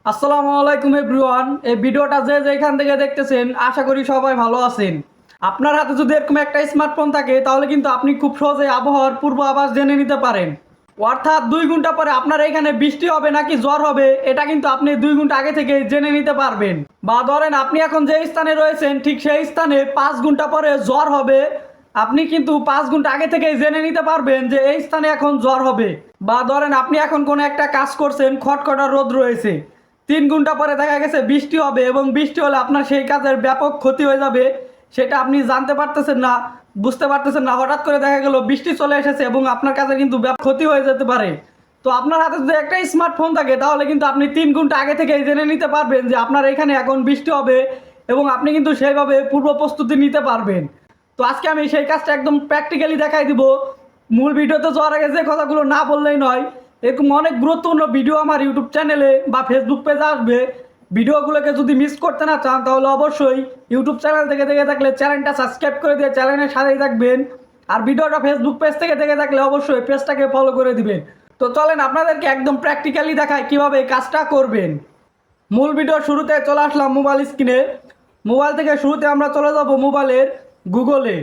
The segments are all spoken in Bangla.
আসসালামু আলাইকুম এভরিওয়ান। এই ভিডিওটা যে যেখান থেকে দেখতেছেন আশা করি সবাই ভালো আছেন। আপনার হাতে যদি এরকম একটা স্মার্টফোন থাকে তাহলে কিন্তু আপনি খুব সহজে আবহাওয়ার পূর্বাভাস জেনে নিতে পারেন। অর্থাৎ 2 ঘন্টা পরে আপনার এখানে বৃষ্টি হবে নাকি জ্বর হবে এটা কিন্তু আপনি 2 ঘন্টা আগে থেকে জেনে নিতে পারবেন। বা ধরেন আপনি এখন যে স্থানে রয়েছেন ঠিক সেই স্থানে 5 ঘন্টা পরে জ্বর হবে, আপনি কিন্তু 5 ঘন্টা আগে থেকেই জেনে নিতে পারবেন যে এই স্থানে এখন জ্বর হবে। বা ধরেন আপনি এখন কোনো একটা কাজ করছেন, খটখটা রোদ রয়েছে, 3 ঘন্টা পরে দেখা গেছে বৃষ্টি হবে এবং বৃষ্টি হলে আপনার সেই কাজের ব্যাপক ক্ষতি হয়ে যাবে, সেটা আপনি জানতে পারতেছেন না, বুঝতে পারতেছেন না। হঠাৎ করে দেখা গেল বৃষ্টি চলে এসেছে এবং আপনার কাজে কিন্তু ব্যাপক ক্ষতি হয়ে যেতে পারে। তো আপনার হাতে যদি একটা স্মার্টফোন থাকে তাহলে কিন্তু আপনি 3 ঘন্টা আগে থেকে জেনে নিতে পারবেন যে আপনার এখানে এখন বৃষ্টি হবে এবং আপনি কিন্তু সেইভাবে পূর্ব প্রস্তুতি নিতে পারবেন। তো আজকে আমি সেই কাজটা একদম প্র্যাকটিক্যালি দেখাই দিব। মূল ভিডিওতে যাওয়ার আগে যে কথাগুলো না বললেই নয়, এরকম অনেক গুরুত্বপূর্ণ ভিডিও আমার ইউটিউব চ্যানেলে বা ফেসবুক পেজে আসবে। ভিডিওগুলোকে যদি মিস করতে না চান তাহলে অবশ্যই ইউটিউব চ্যানেল থেকে দেখে থাকলে চ্যানেলটা সাবস্ক্রাইব করে দিয়ে চ্যানেলের সাথেই থাকবেন। আর ভিডিওটা ফেসবুক পেজ থেকে দেখে থাকলে অবশ্যই পেজটাকে ফলো করে দিবেন। তো চলেন আপনাদেরকে একদম প্র্যাকটিক্যালি দেখায় কীভাবে এই কাজটা করবেন। মূল ভিডিওর শুরুতে চলে আসলাম মোবাইল স্ক্রিনে। মোবাইল থেকে শুরুতে আমরা চলে যাব মোবাইলের গুগলে।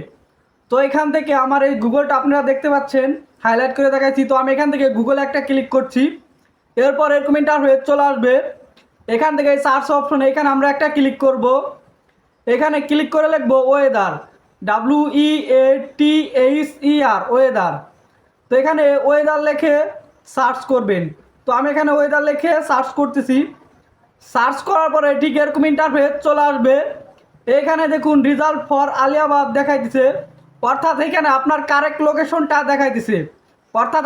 তো এখান থেকে আমার এই গুগলটা আপনারা দেখতে পাচ্ছেন, হাইলাইট করে দেখাচ্ছি। তো আমি এখান থেকে গুগলে একটা ক্লিক করছি, এরপর এরকম ইন্টারফেস চলে আসবে। এখান থেকে এই সার্চ অপশনে এখানে আমরা একটা ক্লিক করব। এখানে ক্লিক করে লিখবো ওয়েদার, WEATHER, ওয়েদার। তো এখানে ওয়েদার লিখে সার্চ করবেন। তো আমি এখানে ওয়েদার লিখে সার্চ করতেছি। সার্চ করার পরে ঠিক এরকম ইন্টারফেস চলে আসবে। এখানে দেখুন রেজাল্ট ফর আলিয়াবাদ দেখাইতেছে, অর্থাৎ এখানে আপনার কারেক্ট লোকেশনটা দেখাইতেছে। অর্থাৎ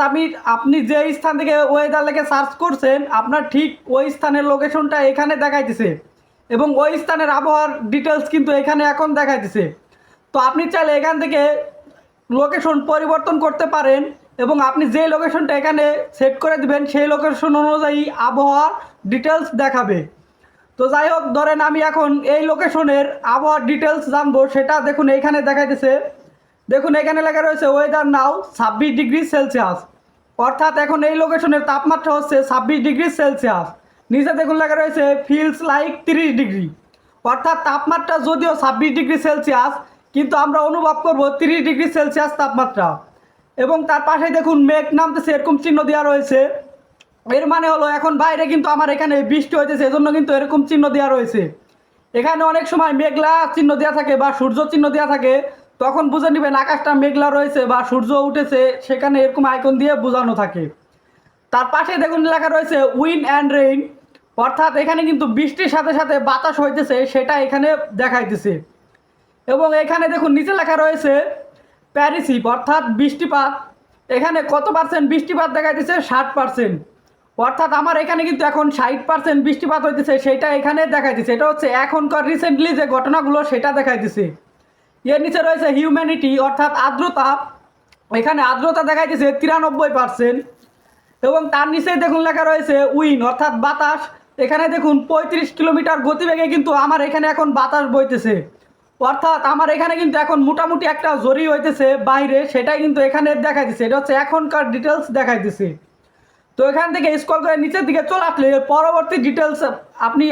আপনি যে স্থান থেকে ওয়েদার লেগে সার্চ করছেন আপনার ঠিক ওই স্থানের লোকেশনটা এখানে দেখাইতেছে এবং ওই স্থানের আবহাওয়ার ডিটেলস কিন্তু এখানে এখন দেখাইতেছে। তো আপনি চাইলে এখান থেকে লোকেশন পরিবর্তন করতে পারেন এবং আপনি যে লোকেশনটা এখানে সেট করে দিবেন সেই লোকেশন অনুযায়ী আবহাওয়ার ডিটেলস দেখাবে। তো যাই হোক, ধরেন আমি এখন এই লোকেশনের আবহাওয়ার ডিটেলস জানবো, সেটা দেখুন এইখানে দেখাইতেছে। দেখুন এখানে লেখা রয়েছে ওয়েদার নাও 26 ডিগ্রি সেলসিয়াস, অর্থাৎ এখন এই লোকেশনের তাপমাত্রা হচ্ছে 26 ডিগ্রি সেলসিয়াস। নিচে দেখুন লেখা রয়েছে ফিলস লাইক 30 ডিগ্রি, অর্থাৎ তাপমাত্রা যদিও 26 ডিগ্রি সেলসিয়াস কিন্তু আমরা অনুভব করব 30 ডিগ্রি সেলসিয়াস তাপমাত্রা। এবং তার পাশে দেখুন মেঘ নামতেছে, এরকম চিহ্ন দেওয়া রয়েছে। এর মানে হলো এখন বাইরে কিন্তু আমার এখানে বৃষ্টি হইতেছে, এজন্য কিন্তু এরকম চিহ্ন দেওয়া রয়েছে। এখানে অনেক সময় মেঘলা চিহ্ন দেওয়া থাকে বা সূর্য চিহ্ন দেওয়া থাকে, তখন বুঝে নেবেন আকাশটা মেঘলা রয়েছে বা সূর্য উঠেছে, সেখানে এরকম আইকন দিয়ে বোঝানো থাকে। তার পাশে দেখুন লেখা রয়েছে উইন্ড অ্যান্ড রেইন, অর্থাৎ এখানে কিন্তু বৃষ্টির সাথে সাথে বাতাস হইতেছে সেটা এখানে দেখাইতেছে। এবং এখানে দেখুন নিচে লেখা রয়েছে প্যারিসিপ, অর্থাৎ বৃষ্টিপাত। এখানে কত পার্সেন্ট বৃষ্টিপাত দেখাইতেছে? 60%। অর্থাৎ আমার এখানে কিন্তু এখন 60% বৃষ্টিপাত হইতেছে, সেটা এখানে দেখাইতেছে। এটা হচ্ছে এখনকার রিসেন্টলি যে ঘটনাগুলো সেটা দেখাইতেছে। এর নিচে রয়েছে হিউম্যানিটি, অর্থাৎ আর্দ্রতা। এখানে আর্দ্রতা দেখাইতেছে 93%। এবং তার নিচেই দেখুন লেখা রয়েছে উইন, অর্থাৎ বাতাস। এখানে দেখুন 35 কিলোমিটার গতিবেগে কিন্তু আমার এখানে এখন বাতাস বইতেছে, অর্থাৎ আমার এখানে কিন্তু এখন মোটামুটি একটা ঝড়ি হইতেছে বাইরে, সেটাই কিন্তু এখানে দেখাইতেছে। এটা হচ্ছে এখনকার ডিটেলস দেখাইতেছে। তো এখান থেকে স্ক্রল করে নিচের দিকে চলে আসলে পরবর্তী ডিটেলস আপনি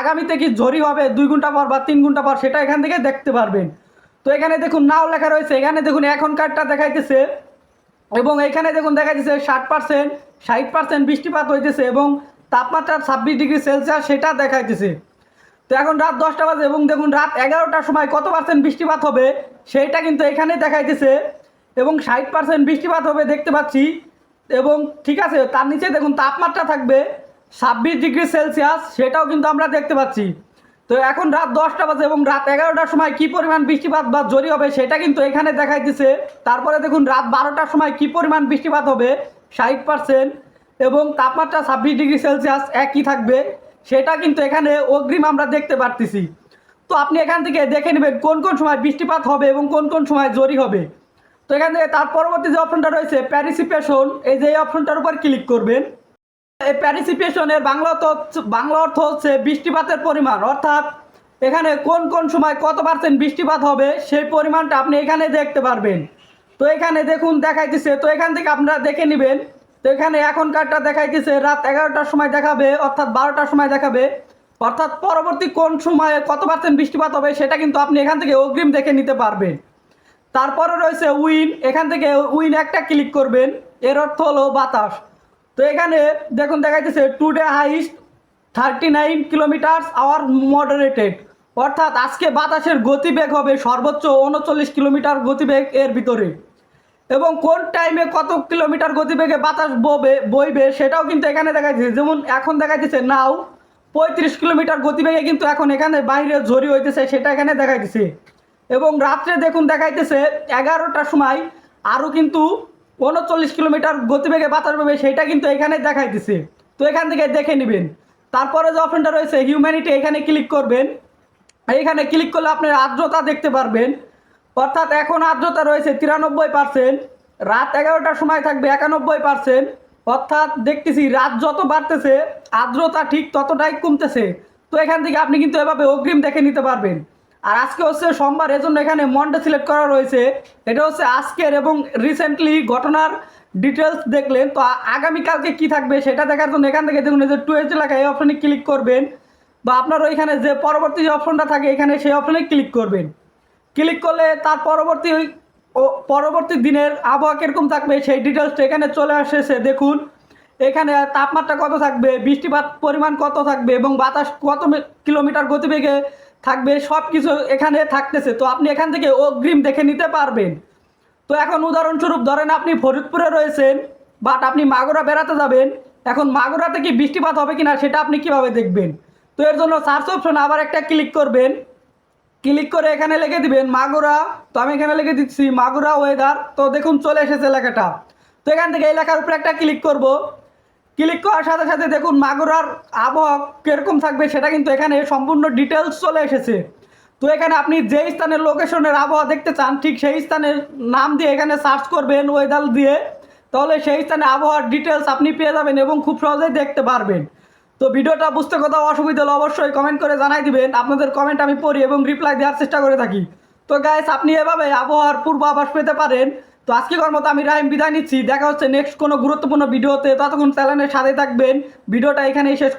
আগামীতে কি ঝড়ি হবে 2 ঘন্টা পর বা 3 ঘন্টা পর সেটা এখান থেকে দেখতে পারবেন। তো এখানে দেখুন নাও লেখা রয়েছে, এখানে দেখুন এখনকারটা দেখাইতেছে এবং এখানে দেখুন দেখাইতেছে 60% বৃষ্টিপাত হইতেছে এবং তাপমাত্রা 26 ডিগ্রি সেলসিয়াস সেটা দেখাইতেছে। তো এখন রাত 10টা বাজে এবং দেখুন রাত 11টার সময় কত পার্সেন্ট বৃষ্টিপাত হবে সেইটা কিন্তু এখানে দেখাইতেছে এবং 60% বৃষ্টিপাত হবে দেখতে পাচ্ছি। এবং ঠিক আছে, তার নিচে দেখুন তাপমাত্রা থাকবে 26 ডিগ্রি সেলসিয়াস, সেটাও কিন্তু আমরা দেখতে পাচ্ছি। তো এখন রাত 10টা বাজে এবং রাত 11টার সময় কী পরিমাণ বৃষ্টিপাত বা ঝড়ি হবে সেটা কিন্তু এখানে দেখাইতেছে। তারপরে দেখুন রাত 12টার সময় কী পরিমাণ বৃষ্টিপাত হবে 60% এবং তাপমাত্রা 26 ডিগ্রি সেলসিয়াস একই থাকবে, সেটা কিন্তু এখানে অগ্রিম আমরা দেখতে পারতেছি। তো আপনি এখান থেকে দেখে নেবেন কোন কোন সময় বৃষ্টিপাত হবে এবং কোন কোন সময় ঝড়ি হবে। তো এখান থেকে তার পরবর্তী যে অপশনটা রয়েছে প্যারিসিপেশন, এই যে এই অপশনটার উপর ক্লিক করবেন। এই প্যারিসিপেশনের বাংলা অর্থ হচ্ছে বৃষ্টিপাতের পরিমাণ, অর্থাৎ এখানে কোন কোন সময় কত পার্সেন্ট বৃষ্টিপাত হবে সেই পরিমাণটা আপনি এখানে দেখতে পারবেন। তো এখানে দেখুন দেখাইতেছে। তো এখান থেকে আপনারা দেখে নেবেন তো এখানে এখনকারটা দেখাইতেছে রাত 11টার সময় দেখাবে, অর্থাৎ 12টার সময় দেখাবে, অর্থাৎ পরবর্তী কোন সময়ে কত পার্সেন্ট বৃষ্টিপাত হবে সেটা কিন্তু আপনি এখান থেকে অগ্রিম দেখে নিতে পারবেন। তারপরে রয়েছে উইন, এখান থেকে উইন একটা ক্লিক করবেন, এর অর্থ হলো বাতাস। তো এখানে দেখুন দেখাইতেছে টুডে হাইস্ট 39 কিলোমিটার আওয়ার মডারেটেড, অর্থাৎ আজকে বাতাসের গতিবেগ হবে সর্বোচ্চ 39 কিলোমিটার গতিবেগ এর ভিতরে, এবং কোন টাইমে কত কিলোমিটার গতিবেগে বাতাস বইবে সেটাও কিন্তু এখানে দেখাইতেছে। যেমন এখন দেখাইতেছে নাও 35 কিলোমিটার গতিবেগে কিন্তু এখন এখানে বাইরে ঝড়ি হইতেছে, সেটা এখানে দেখাইতেছে। এবং রাত্রে দেখুন দেখাইতেছে 11টার সময় আরও কিন্তু 39 কিলোমিটার গতিবেগে বাতাস বইবে, সেটা কিন্তু এখানে দেখাইতেছে। তো এখান থেকে দেখে নেবেন। তারপরে যে অপশনটা রয়েছে হিউম্যানিটি, এখানে ক্লিক করবেন। এইখানে ক্লিক করলে আপনি আর্দ্রতা দেখতে পারবেন, অর্থাৎ এখন আর্দ্রতা রয়েছে 93%, রাত 11টার সময় থাকবে 91%, অর্থাৎ দেখতেছি রাত যত বাড়তেছে আর্দ্রতা ঠিক ততটাই কমতেছে। তো এখান থেকে আপনি কিন্তু এভাবে অগ্রিম দেখে নিতে পারবেন। আর আজকে হচ্ছে সোমবার, এজন্য এখানে মনডে সিলেক্ট করা রয়েছে। এটা হচ্ছে আজকের এবং রিসেন্টলি ঘটনার ডিটেলস দেখলেন। তো আগামীকালকে কি থাকবে সেটা দেখার জন্য এখান থেকে দেখুন এই যে টুয়েলভ লেখা, এই অপশনে ক্লিক করবেন, বা আপনার ওইখানে যে পরবর্তী যে অপশনটা থাকে এখানে সেই অপশনে ক্লিক করবেন। ক্লিক করলে তার পরবর্তী দিনের আবহাওয়া কীরকম থাকবে সেই ডিটেলসটা এখানে চলে আসছে। দেখুন এখানে তাপমাত্রা কত থাকবে, বৃষ্টিপাত পরিমাণ কত থাকবে, এবং বাতাস কত কিলোমিটার গতিবেগে থাকবে, সব কিছু এখানে থাকতেছে। তো আপনি এখান থেকে অগ্রিম দেখে নিতে পারবেন। তো এখন উদাহরণস্বরূপ ধরেন আপনি ফরিদপুরে রয়েছেন, বাট আপনি মাগুরা বেড়াতে যাবেন, এখন মাগুরাতে কি বৃষ্টিপাত হবে কিনা সেটা আপনি কিভাবে দেখবেন? তো এর জন্য সার্চ অপশন আবার একটা ক্লিক করবেন, ক্লিক করে এখানে লিখে দিবেন মাগুরা। তো আমি এখানে লিখে দিচ্ছি মাগুরা ওয়েদার। তো দেখুন চলে এসেছে লেখাটা। তো এখান থেকে এই লেখার উপরে একটা ক্লিক করব। ক্লিক করার সাথে সাথে দেখুন মাগুরার আবহাওয়া কীরকম থাকবে সেটা কিন্তু এখানে সম্পূর্ণ ডিটেলস চলে এসেছে। তো এখানে আপনি যে স্থানের লোকেশনের আবহাওয়া দেখতে চান ঠিক সেই স্থানের নাম দিয়ে এখানে সার্চ করবেন ওয়েদার দিয়ে, তাহলে সেই স্থানে আবহাওয়ার ডিটেলস আপনি পেয়ে যাবেন এবং খুব সহজেই দেখতে পারবেন। তো ভিডিওটা বুঝতে কোথাও অসুবিধা হলে অবশ্যই কমেন্ট করে জানাই দিবেন। আপনাদের কমেন্ট আমি পড়ি এবং রিপ্লাই দেওয়ার চেষ্টা করে থাকি। তো গাইস আপনি এভাবে আবহাওয়ার পূর্বাভাস পেতে পারেন। তো আজকের মতো আমি রাহিম বিদায় নিচ্ছি, দেখা হচ্ছে নেক্সট কোনো গুরুত্বপূর্ণ ভিডিওতে। ততক্ষণ চ্যানেলের সাথে থাকবেন। ভিডিওটা এখানেই শেষ